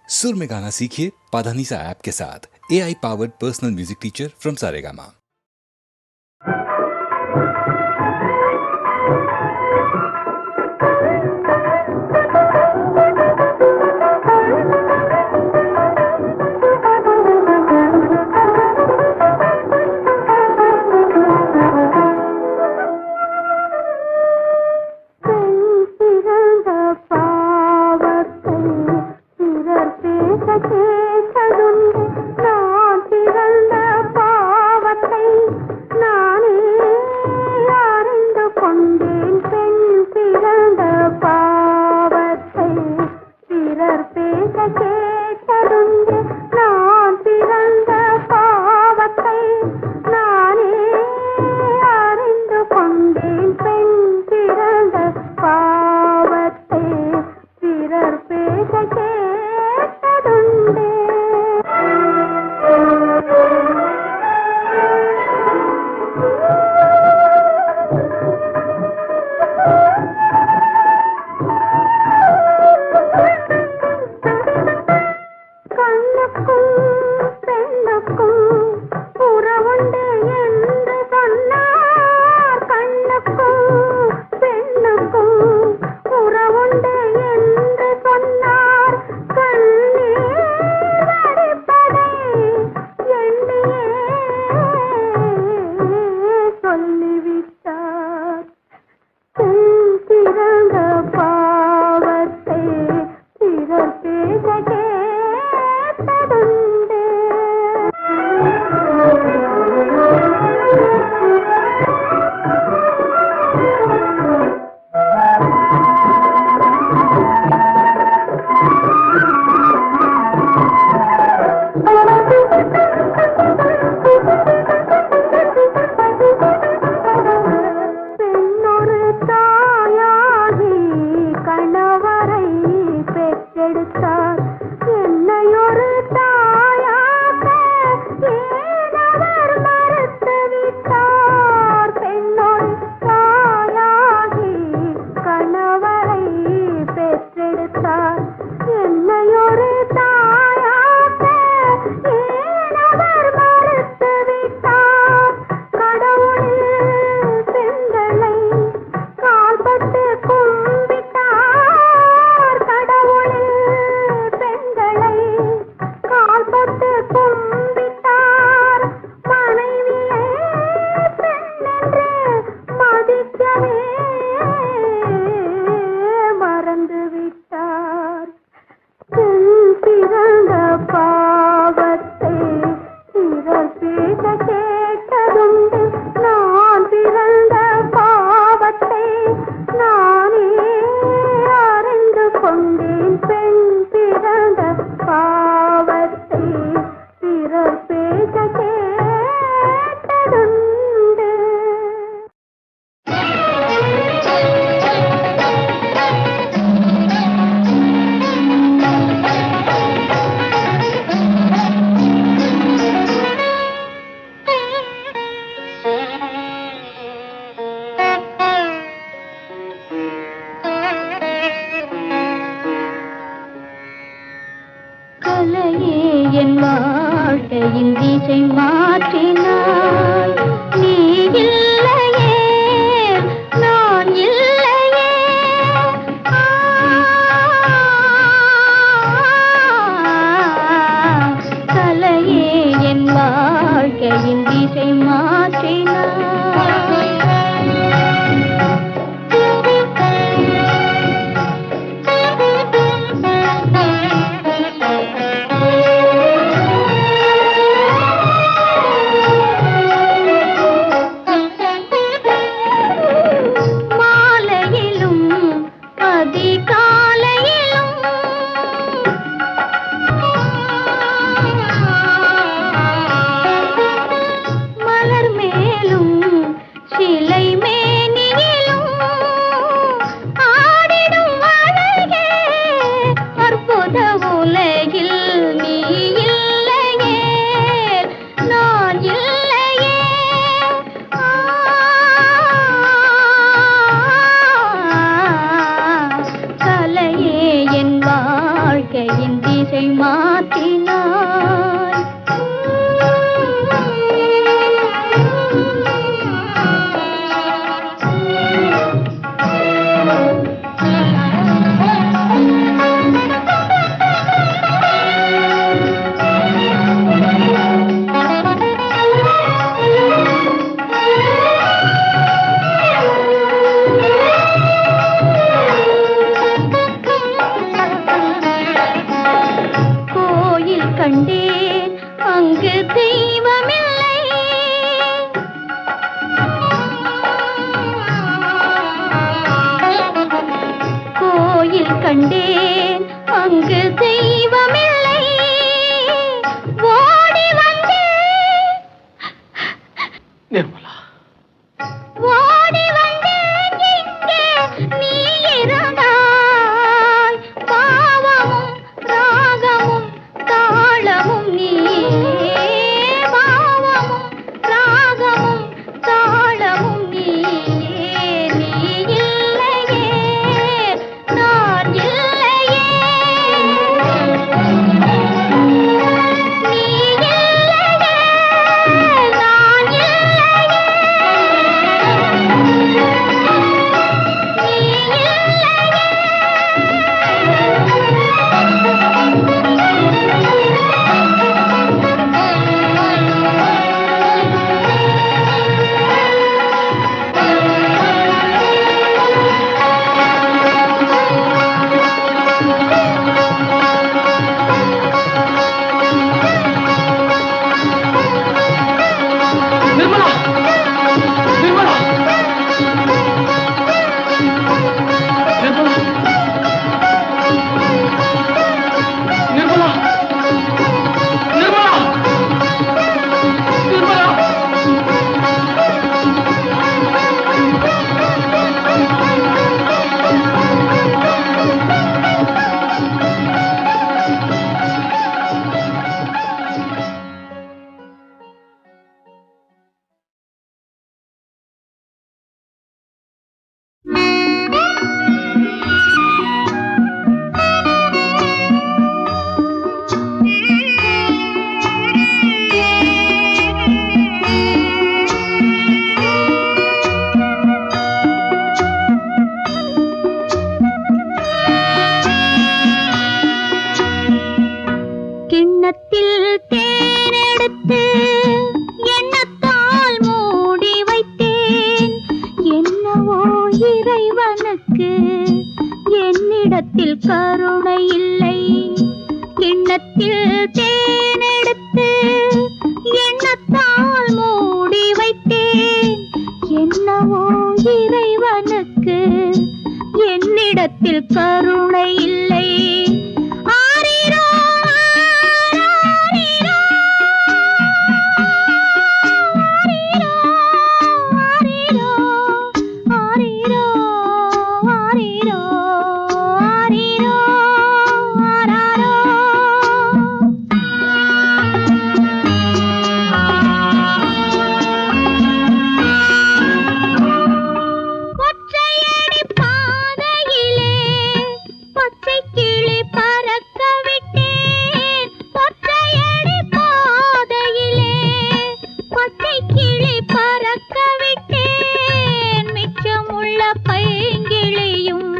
सुर में गाना सीखिए पाधानीसा ऐप के साथ। AI powered personal music teacher from Saregama. திசை மாற்றினாய். கண்டேன் அங்கு தெய்வமில்லை. கோயில் கண்டேன் அங்கு தெய்வமில்லை. ஓடி வந்தேன் நிர்மலா, ஓடி வந்தேன் இங்கே நீ இருந்தாய். பாவமும் ராகமும் தாளமும் நீயே, பாவமும் ராகமும் தாளமும் நீயே. நீ இல்லையே நான் இல்லையே, நீ இல்லையே நான் இல்லையே, நீ நிர்மலா, நிர்மலா, நிர்மலா, நிர்மலா, நிர்மலா, நிர்மலா. கிண்ணத்தில் தேனெடுத்து எண்ணத்தால் மூடி வைத்தேன். என்னவோ இறைவனுக்கு என்னிடத்தில் கருணை இல்லை. கிண்ணத்தில் தேனெடுத்து எண்ணத்தால் மூடி வைத்தேன். என்னவோ இறைவனுக்கு என்னிடத்தில் கருணை இல்லை. ஆரிரோ ஆரிரோ ஆரிரோ ஆரிரோ ஆரிரோ ஆரிரோ ஆராரோ. ஒற்றையடி பாதையிலே பச்சை கிளி பறக்க விட்டேன். ஒற்றையடி பாதையிலே பச்சை கிளி பறக்க விட்டேன். மிச்சமுள்ள பைங்கிளியும்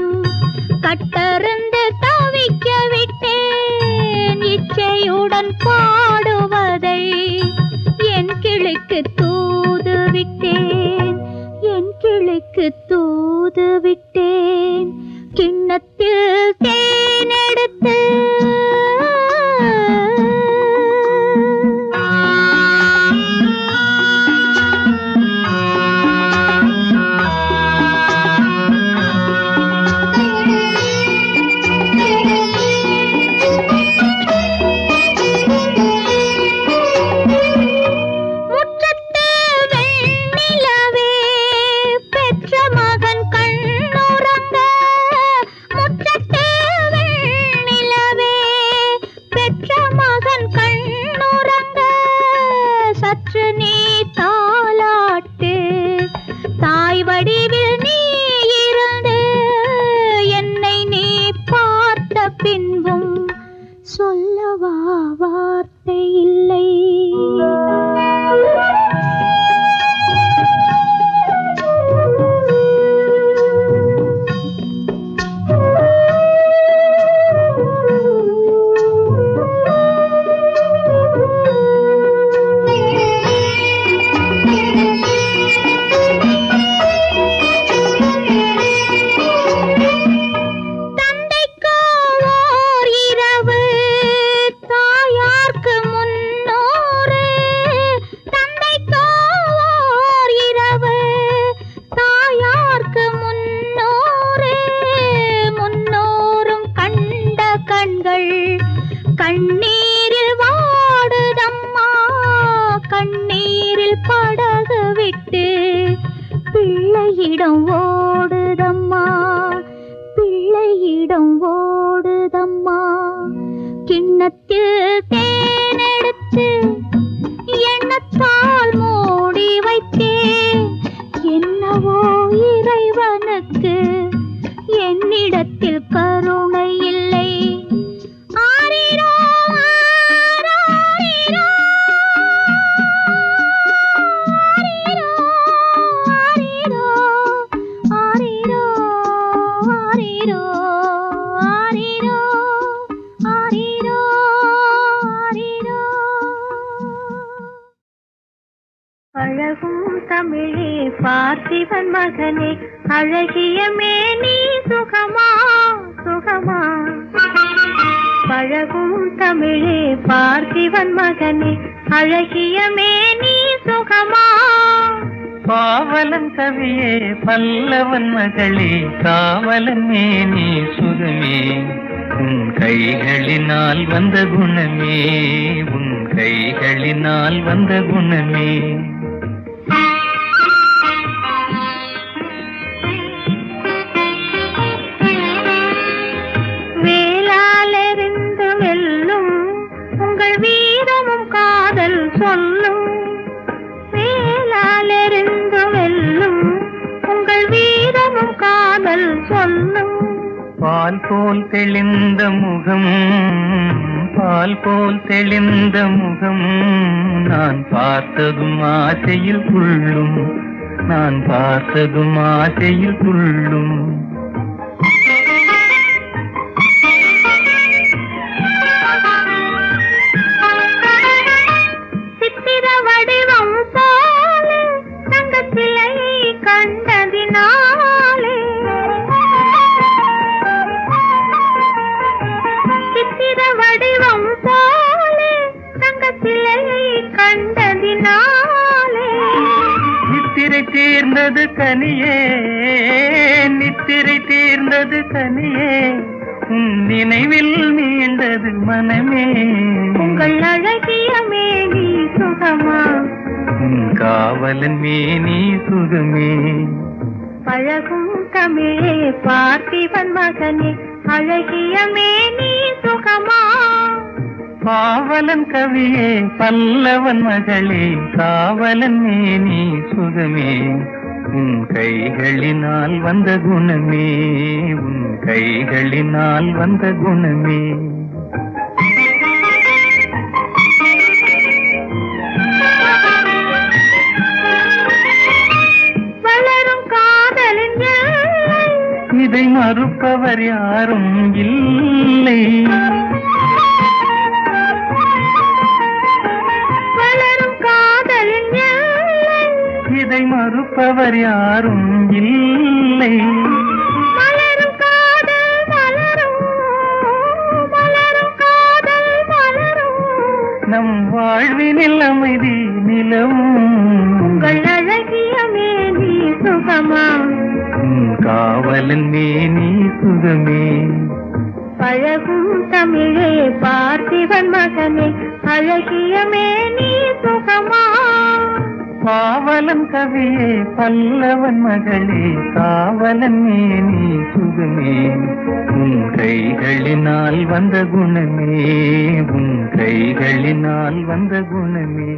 கட்டறுந்து தவிக்க விட்டேன். இச்சையுடன் பாடுவதை என் கிளிக்கு தூது விட்டேன். என் கிளிக்கு தூது விட்டேன். கிண்ணத்தில் தேனெடுத்து சொல்லவா வார்த்தை இல்லை. கண்ணீரில் வாடுதம்மா, கண்ணீரில் படகு விட்டு பிள்ளையிடம் ஓடுதம்மா, பிள்ளையிடம் ஓடுதம்மா. கிண்ணத்தில் தேனெடுத்து எண்ணத்தால் மூடி வைத்தேன். என்னவோ இறைவனுக்கு என்னிடத்தில் கருணை இல்லை. அழகும் தமிழே பார்த்திபன் மகனே, அழகிய மேனி சுகமா சுகமா. பழகும் தமிழே பார்த்திபன் மகனே, அழகிய மேனி சுகமா. பாவலன் கவியே பல்லவன் மகளே, காவலன் மேனி சுகமே. உன் கைகளினால் வந்த குணமே, உன் கைகளினால் வந்த குணமே. வேளாலெறிந்து வெல்லும் உங்கள் வீரமும் காதல் சொல்லும். வேளாலெறிந்து வெல்லும் உங்கள் வீரமும் காதல் சொல்லும். பால் போல் தெளிந்த முகம், பால் போல் தெளிந்த முகம், நான் பார்த்ததும் ஆசையில் துள்ளும், நான் பார்த்ததும் ஆசையில் துள்ளும். சித்திர வடிவம் போல தங்கச்சிலையை கண்டதினாலே, சித்திர வடிவம் போல தங்கச்சிலையை கண்டதினாலே. நித்திரை தீர்ந்தது கனியே, நித்திரை தீர்ந்தது கனியே, உன் நினைவில் மீண்டது மனமே. உங்கள் அழகிய மேனி சுகமா, உன் காவலன் மேனி சுகமே. பழகும் தமிழே பார்த்திபன் மகனே, அழகிய மேனி சுகமா. பாவலன் கவியே பல்லவன் மகளே, காவலன் மேனி சுகமே. உன் கைகளினால் வந்த குணமே, உன் கைகளினால் வந்த குணமே. வளரும் காதலின் எல்லை, இதை மறுப்பவர் யாரும் இல்லை. வளரும் காதலின் எல்லை, இதை மறுப்பவர் யாரும் இல்லை. மலரும் காதல் மலரும், மலரும் காதல் மலரும். நம் வாழ்வினில் அமைதி நிலவும். உங்கள் அழகிய மேனி சுகமா, உன் காவலன் மேனி சுகமே. பழகும் தமிழே பார்த்திபன் மகனே, அழகிய மேனி சுகமா. பாவலன் கவியே பல்லவன் மகளே, காவலன் மேனி சுகமே. உன் கைகளினால் வந்த குணமே, உன் கைகளினால் வந்த குணமே.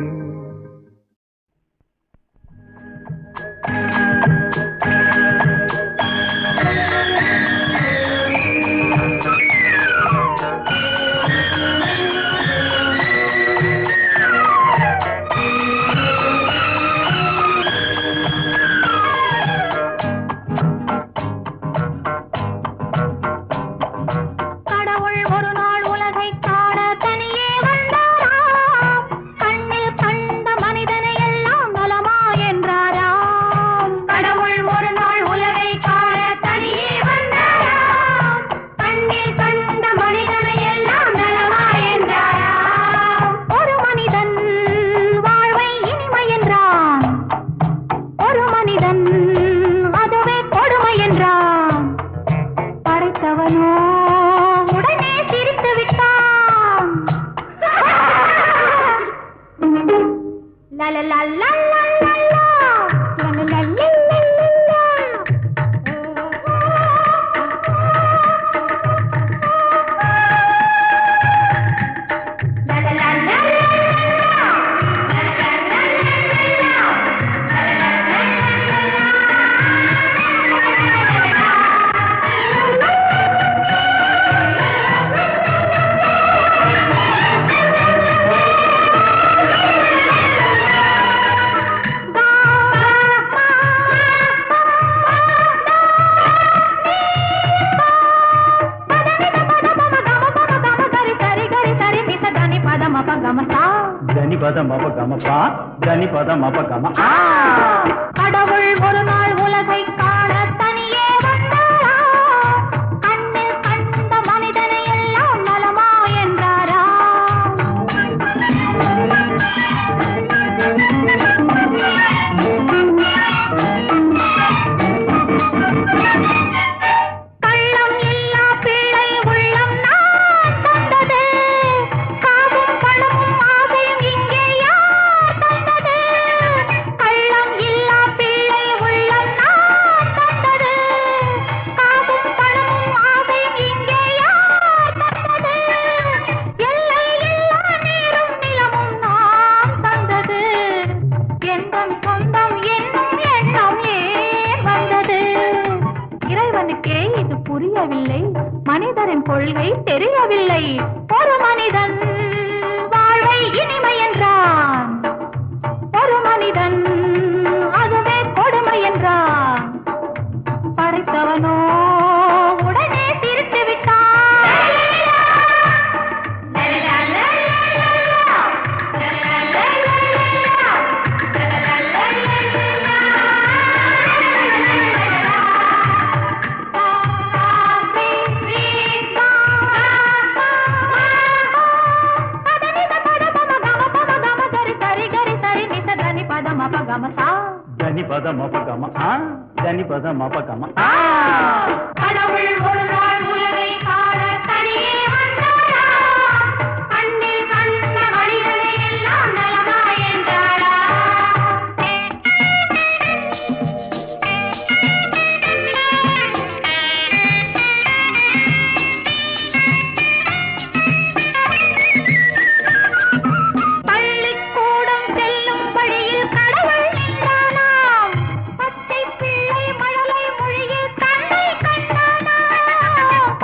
கடவுள் ஒரு நாள் உலகை காண தனியே வந்தாரா, கண்ணில் கண்ட மனிதனை எல்லாம் நலமா என்றாரா. கள்ளம் இல்லா பிள்ளை உள்ளம் நான் தந்தது, காவும் பணமும் ஆசையும் இங்கே யார் தந்தது. கள்ளம் இல்லா பிள்ளை உள்ளம் நான் தந்தது, காவும் பணமும் ஆசையும் இங்கே யார் தந்தது. எல்லை இல்லா நீரும் நிலமும் நான் தந்தது, எந்தன் சொந்தம் என்னும் எண்ணம் ஏன் வந்தது. இறைவனுக்கே இது புரியவில்லை, மனிதரின் கொள்கை தெரியவில்லை. ஒரு மனிதன் வாழ்வை இனிமை என்றான், ஒரு மனிதன் அதுவே கொடுமை என்றான். படைத்தவனோ உடனே திருத்தி விட்டான். கடவுள் ஒரு நாள் உலகை காண தனியே வந்தாரா, கண்ணில் கண்ட மனிதனை எல்லாம் நலமா என்றாரா. பள்ளிக்கூடம் செல்லும் வழியில் கடவுள் நின்றானாம், பச்சை பிள்ளை மழலை மொழியில் தன்னை கண்டானாம்.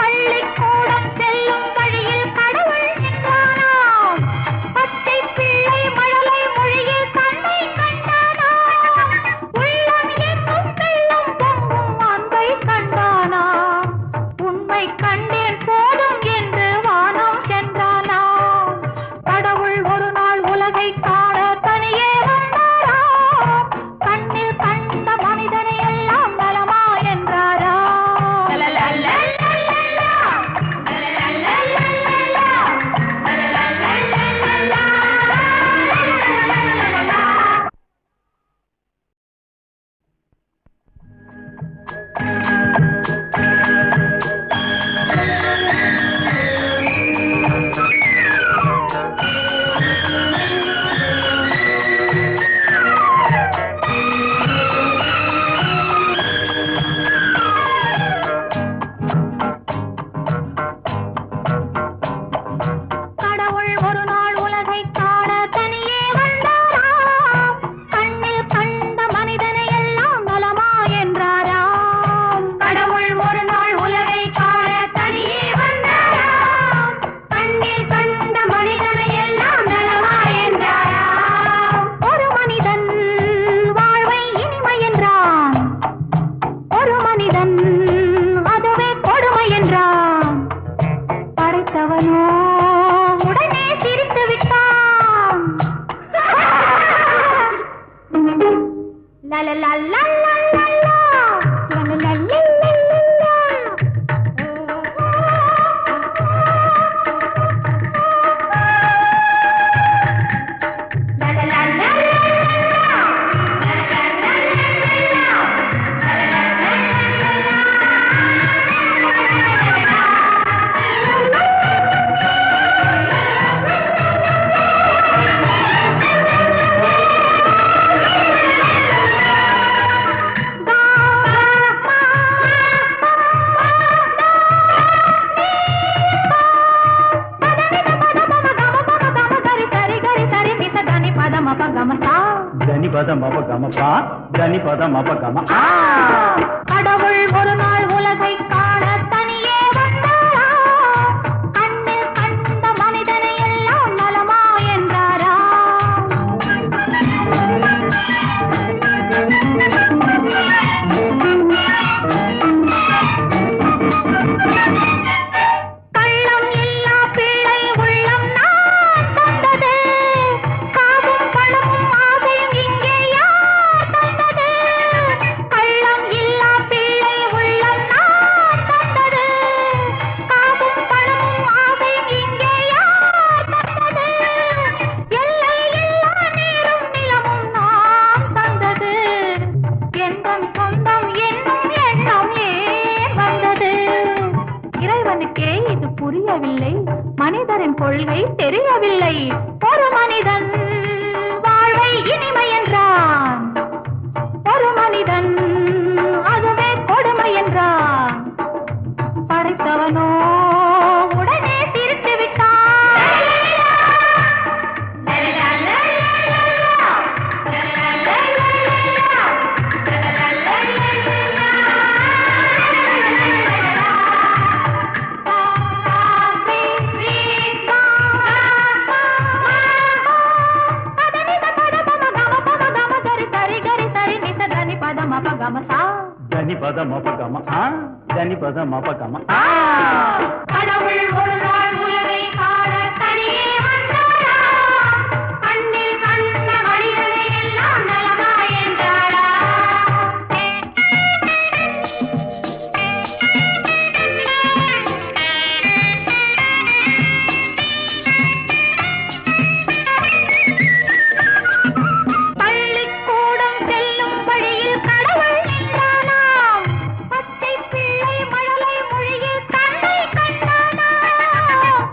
மபகமசா தனி பத மப கமபா தனி பத மப கம கடவுள் ஒரு நாள் உலகை காண தனியே வந்தாரா கண்ணில் கண்ட மனிதனை எல்லாம் நலமா என்றாரா கள்ளம் இல்லா பிள்ளை உள்ளம் நான் தந்தது காவும் பணமும் ஆசையும் இங்கே யார் தந்தது கள்ளம் இல்லா பிள்ளை உள்ளம் நான் தந்தது காவும் பணமும் ஆசையும் இங்கே யார் தந்தது எல்லை இல்லா நீரும் நிலமும் நான் தந்தது எந்தன் சொந்தம் என்னும் எண்ணம் ஏன் வந்தது இறைவனுக்கே இது புரியவில்லை மனிதரின் கொள்கை தெரியவில்லை ஒரு மனிதன் வாழ்வை இனிமை என்றான் ஒரு மனிதன் அதுவே கொடுமை என்றான் படைத்தவனோ உடனே சிரித்து தனி பத மப கம தனி பத மப கம கடவுள் ஒரு நாள் உலகை காண தனியே வந்தாரா கண்ணில் கண்ட மனிதனை எல்லாம் நலமா என்றாரா பள்ளிக்கூடம் செல்லும் வழியில் கடவுள் நின்றானாம் பச்சை பிள்ளை மழலை மொழியில் தன்னை கண்டானாம்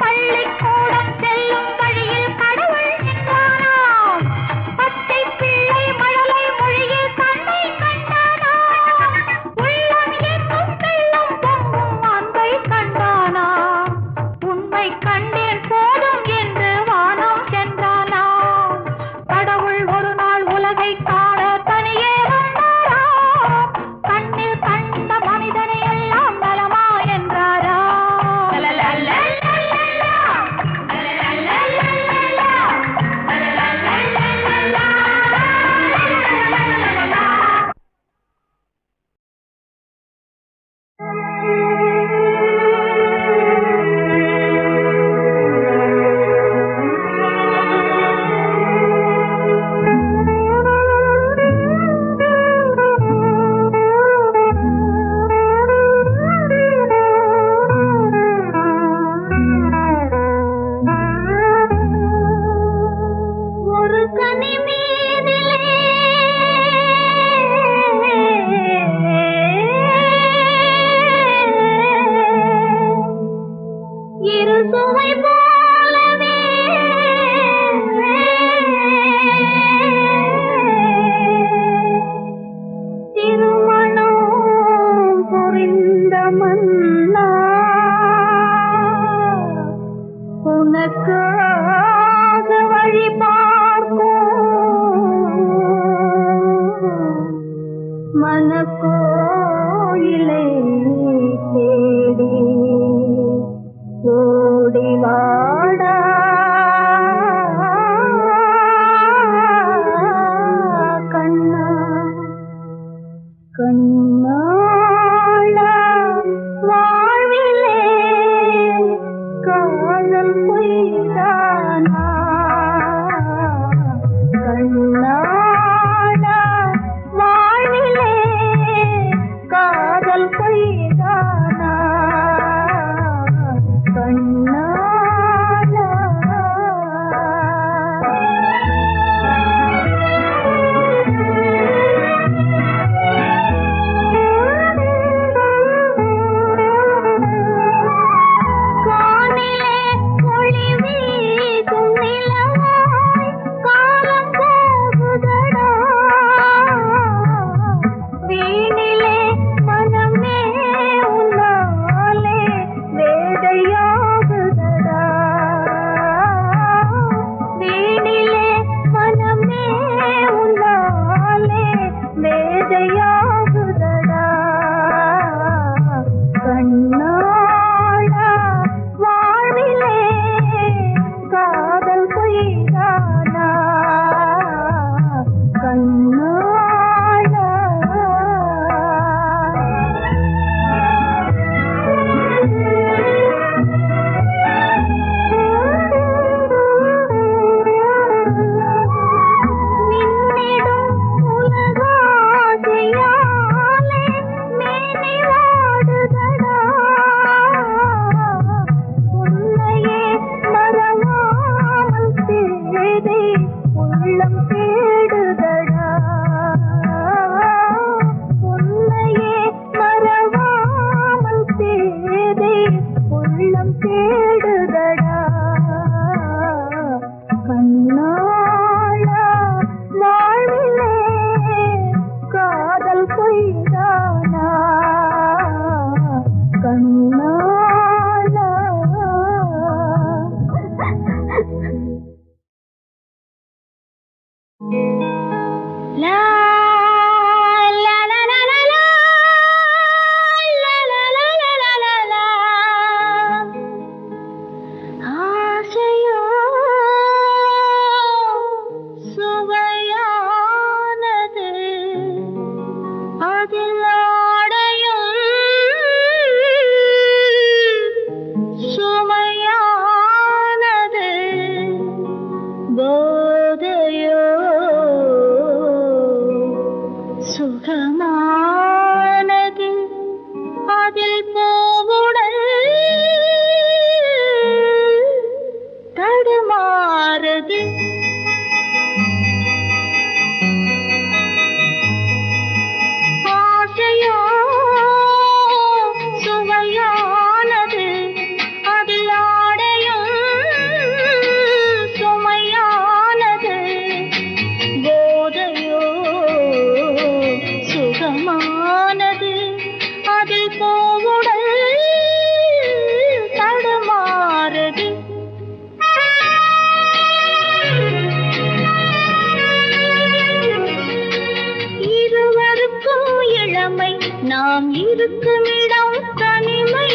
தடுமாறுது. ஆசையோ சுவையானது, அதில் ஆடையும் சுமையானது. போதையோ சுகமானது, அதில் போவுடல் தடுமாறுது. இருவருக்கும் இளமை, நாம் இருக்கும் இடம் தனிமை.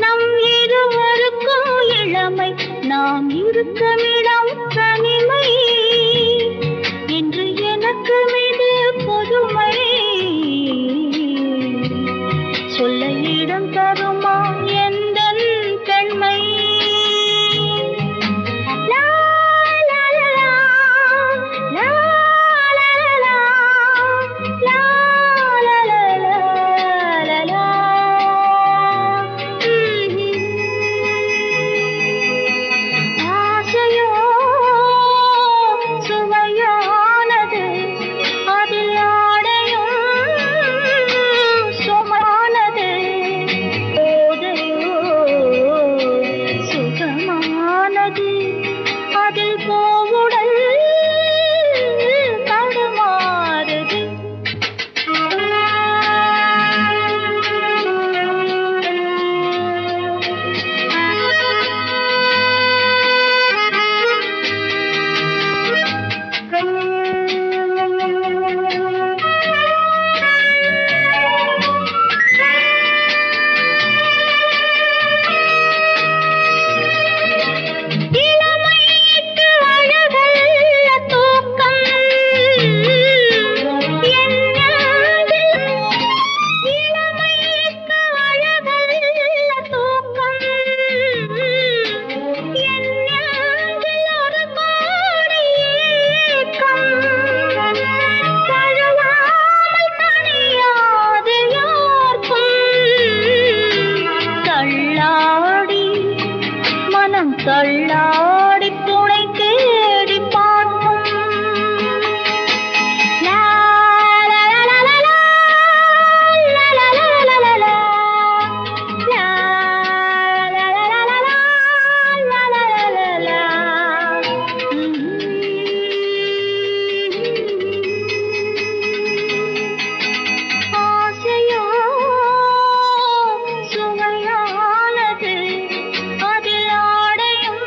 நம் இருவருக்கும் இளமை, நாம் இருக்கும் இடம் தனிமை. என்று எனக்கு மீது பொதுமை சொல்ல இடம் தருமா எந்தன் பெண்மை? லா, லா, லா, லா, லா, லா, லா, லா, லா, லா, லா, லா. ஆசையோ சுவையானது, அதில் ஆடையும் சுமானது. போதையோ சுகமானது, அதில் போவுடல் தடுமாறுது. இளமைக்கு அழகல்ல தூக்கம், என் நெஞ்சில். இளமைக்கு அழகல்ல தூக்கம், என் நெஞ்சில் ஒரு கோடி ஏக்கம். தழுவாமல் தனியாது யார்க்கும், தள்ளாடி மனம் தள்ளாடி துணை தேடி பார்க்கும். லா, லா, லா, லா, லா, லா, லா, லா, லா, லா, லா, லா. லா, லா, லா, லா, லா, லா, லா, லா, லா, லா. ஆசையோ சுவையானது, அதில் ஆடையும்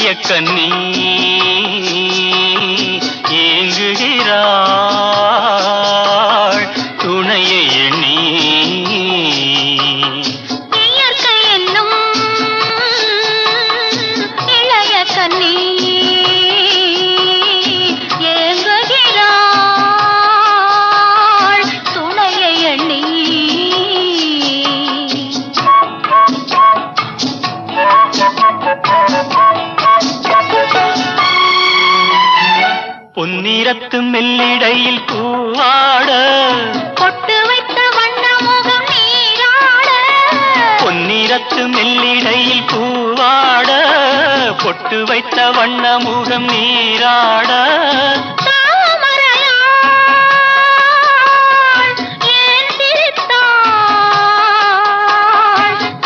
கண்ணி ஏங்குகிறாள் துணையை எண்ணி இயற்கை என்னும் இளைய கண்ணி ஏங்குகிறாள் துணையை எண்ணி. பொன்னிறத்து மெல்லிடையில் பூவாட பொட்டு வைத்த வண்ண முகம் நீராட. பொன்னிறத்து மெல்லிடையில் பூவாட பொட்டு வைத்த வண்ண முகம் நீராட தாமரையாள் ஏன் சிரித்தாள்?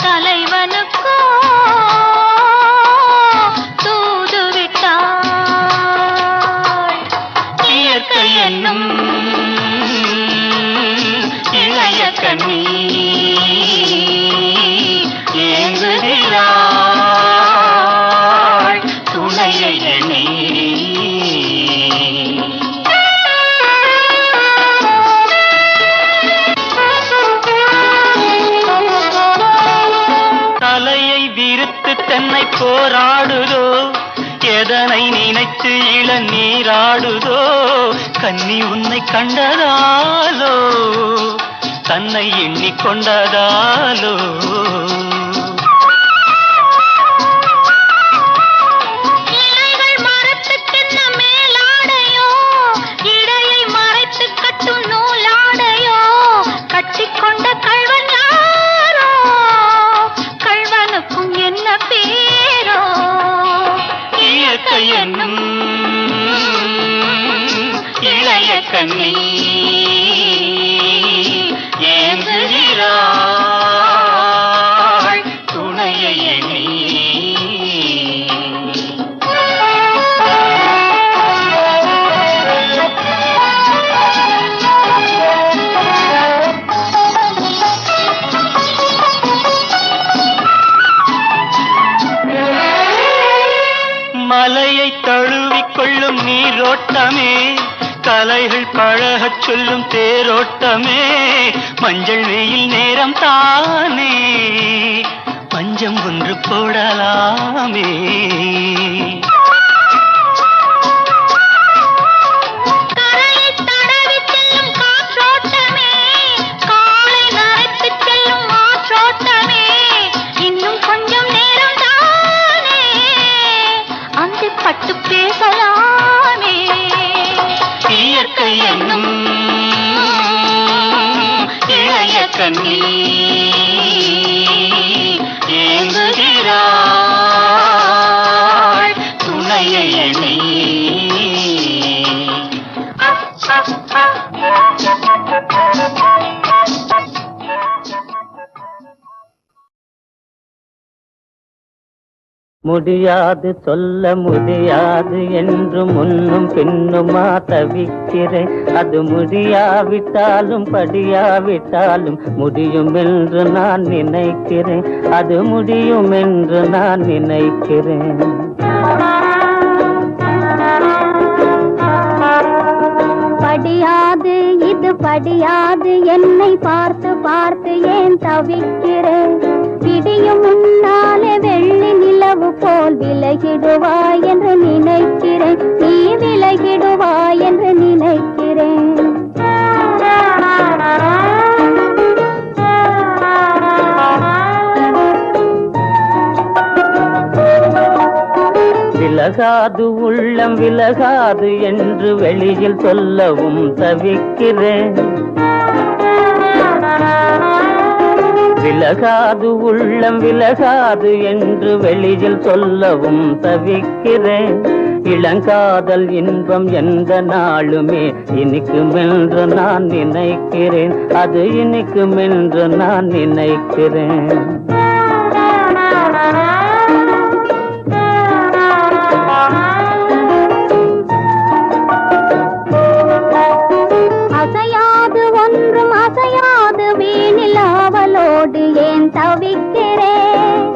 தலைவனுக்கோ தூது விட்டாள். இயற்கை என்னும் இளைய கண்ணி ஏங்குகிறாள் துணையை எண்ணி. தலையை விரித்து தன்னை போராடுதோ எதனை நினைத்து இளநீராடுதோ கன்னி உன்னை கண்டதாலோ தன்னை எண்ணிக்கொண்டதாலோ இலைகள் மரத்துக்கென்ன மேலாடையோ இடையை மறைத்து கட்டும் நூலாடையோ கட்டிக்கொண்ட கள்வன் யாரோ கள்வனுக்கும் என்ன பேரோ. இயற்கை என்னும் இளைய கண்ணி ஏங்குகிறாள் துணையை எண்ணி. மலையை தழுவிக்கொள்ளும் நீரோட்டமே கலைகள் பழகச் சொல்லும் தேரோட்டமே மஞ்சள் வெயில் நேரம் தானே பஞ்சம் ஒன்று போடலாமே. கரையை தடவி செல்லும் காற்றோட்டமே காலை நரைத்து செல்லும் மாற்றோட்டமே இன்னும் கொஞ்சம் நேரம் தானே அந்த பட்டு பேசலாமே. இயற்கை என்னும் இளைய கண்ணி ஏங்குகிறாள் துணையை எண்ணி. முடியாது சொல்ல முடியாது என்று முன்னும் பின்னுமா தவிக்கிறேன். அது முடியாவிட்டாலும் படியாவிட்டாலும் முடியும் என்று நான் நினைக்கிறேன். அது முடியும் என்று நான் நினைக்கிறேன். படியாது இது படியாது என்னை பார்த்து பார்த்து ஏன் தவிக்கிறேன். விடியும் முன்னாலே வெள்ளி நிலவு போல் விலகிடுவாய் என்று நினைக்கிறேன். நீ விலகிடுவாய் என்று நினைக்கிறேன். விலகாது உள்ளம் விலகாது என்று வெளியில் சொல்லவும் தவிக்கிறேன். விலகாது உள்ளம் விலகாது என்று வெளியில் சொல்லவும் தவிக்கிறேன். இளங்காதல் இன்பம் எந்த நாளுமே இனிக்குமென்று நான் நினைக்கிறேன். அது இனிக்குமென்று நான் நினைக்கிறேன். அசையாது ஒன்றும் அசையாது வீணில் அவளோடு ஏன் தவிக்கிறேன்.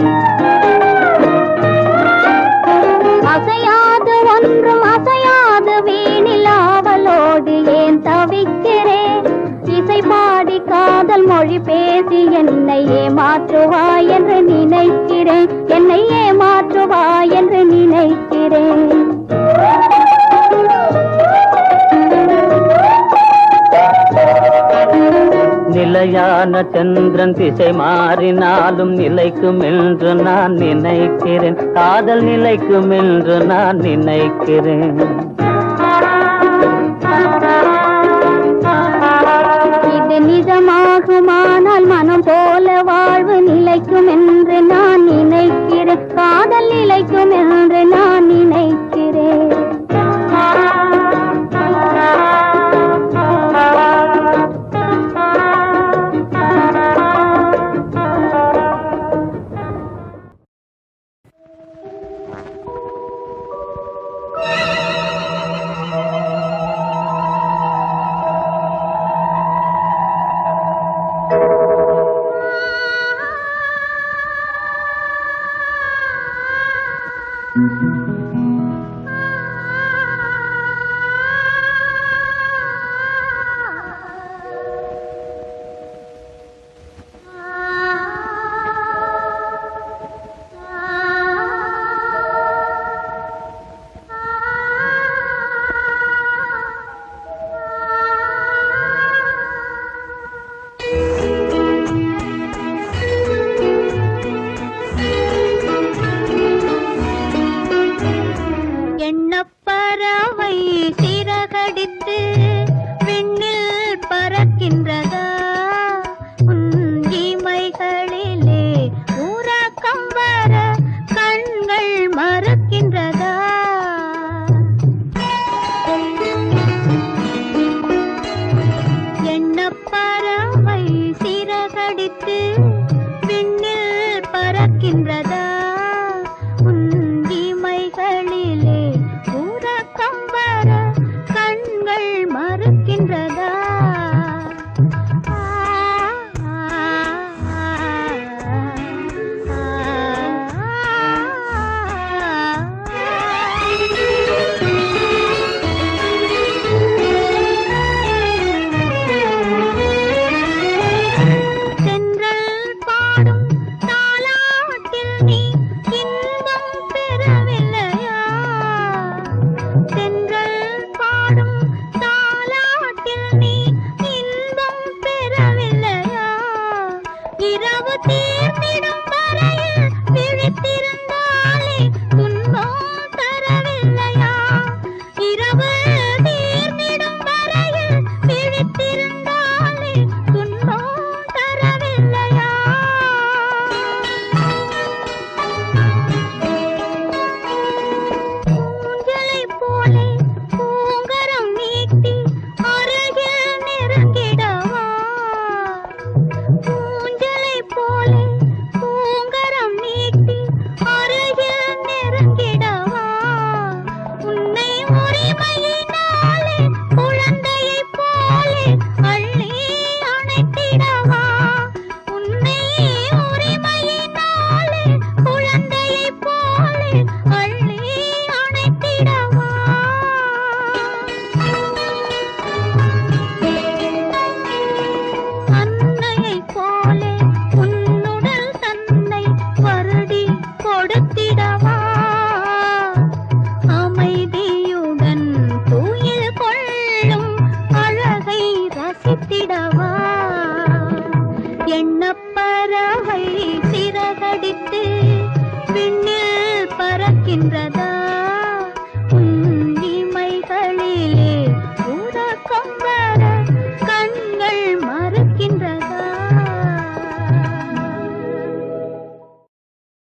என்னை ஏமாற்றுவாய் என்று நினைக்கிறேன், என்னை ஏமாற்றுவாய் என்று நினைக்கிறேன். நிலையான சந்திரன் திசை மாறினாலும் நிலைக்கும் என்று நான் நினைக்கிறேன், காதல் நிலைக்கும் என்று நான் நினைக்கிறேன்.